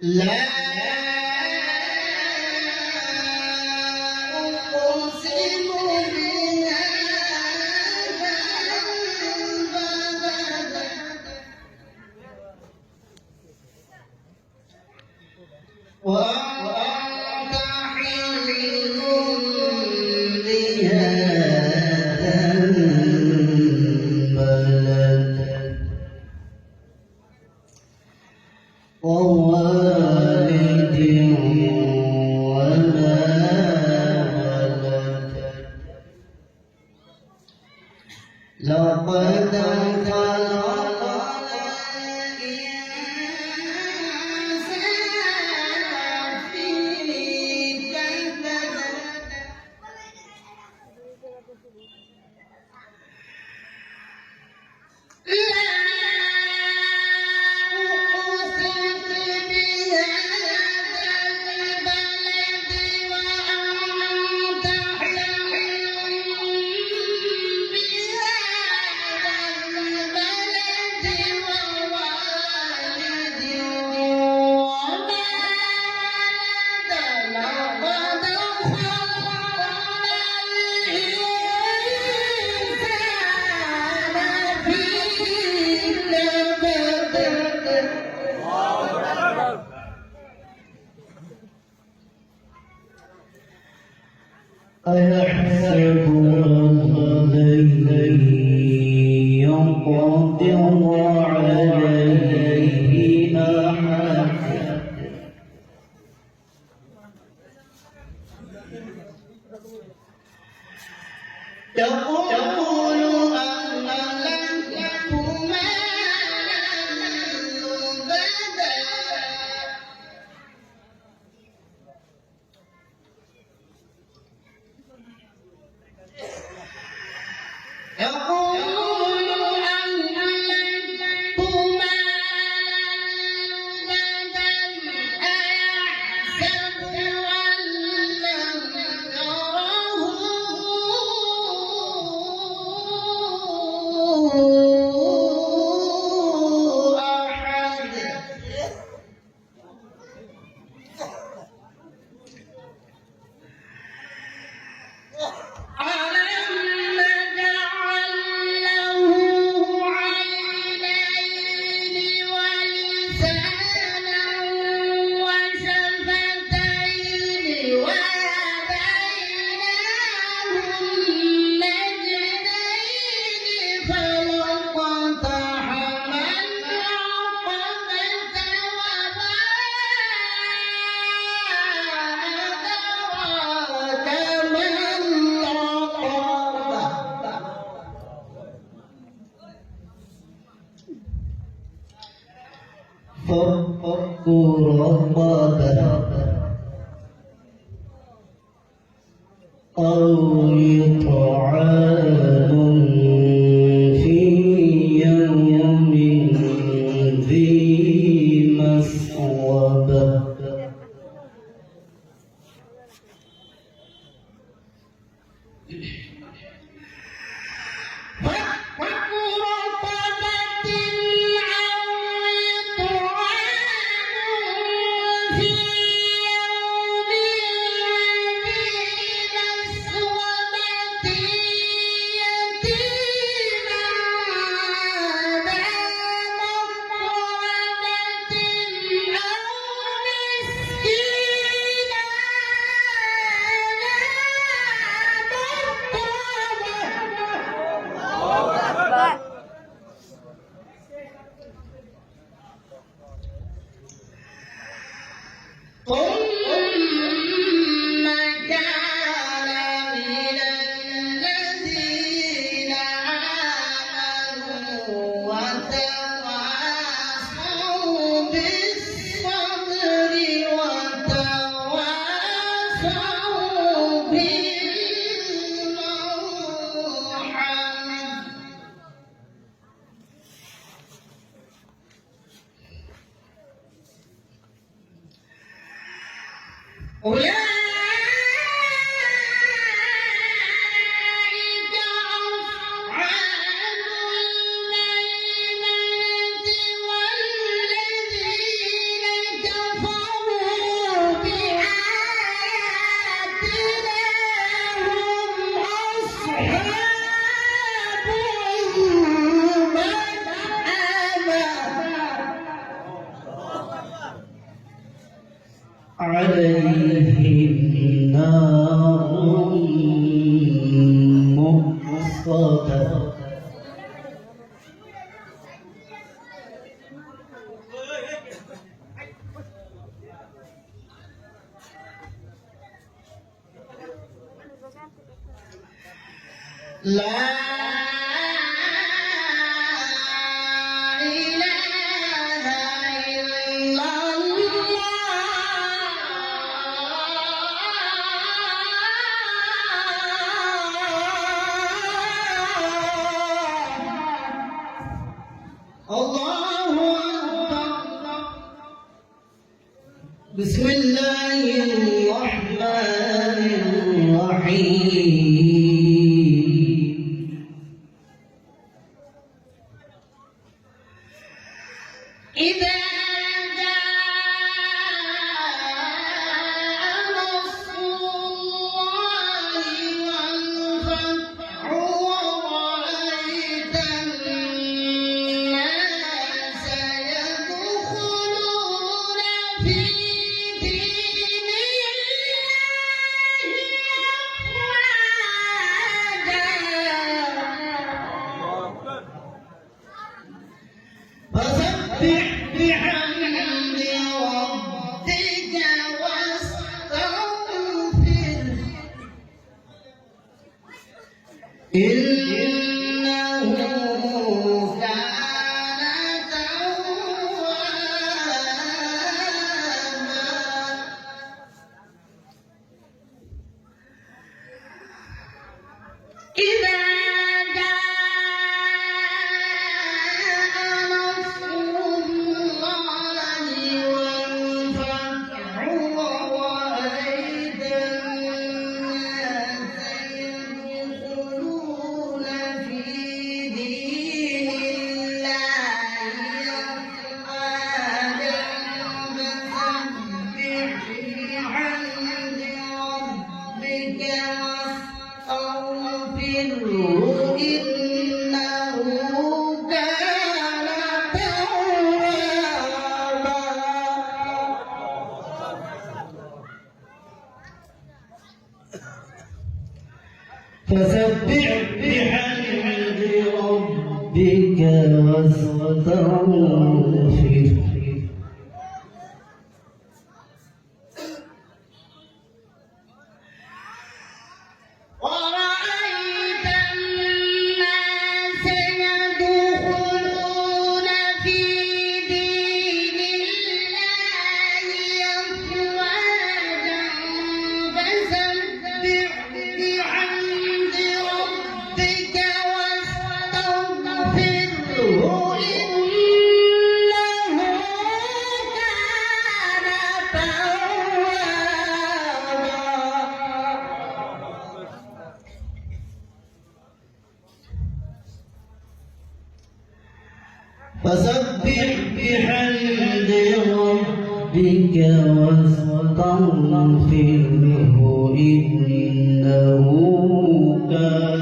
لا أقسم بهذا البلد وأنت حل بهذا البلد ووالد وما ولد لقد خلقنا الإنسان في كبد أيحسب أن لن يقدر عليه أحد يقول أهلكت مالا لبدا يقول أهلكت مالا لبدا أيحسب أن لم يره أحد ألم نجعل له عينين ولسانا وشفتين وهديناه النجدين فلقتحم العقبة وما أدراك ما العقبة فك رقبة أو إطعام في يوم ذي مسغبة ثم كان من الذين آمنوا وتواصوا بالصبر وتواصوا بالمرحمة أولئك أصحاب الميمنة والذين كفروا عليهم نار مؤصدة لا الله أكبر. بسم الله الرحمن الرحيم. إذا جاء نصر الله والفتح ورأيت الناس يدخلون في دين الله أفواجا فسبح بحمد ربك واستغفره إنه كان توابا. إذا فسبح بحمد ربك واستغفره ورأيت الناس يدخلون في دين الله أفواجا فسبح بحمد ربك واستغفره إنه كان توابا. فسبح بحمد ربك واستغفره إنه كان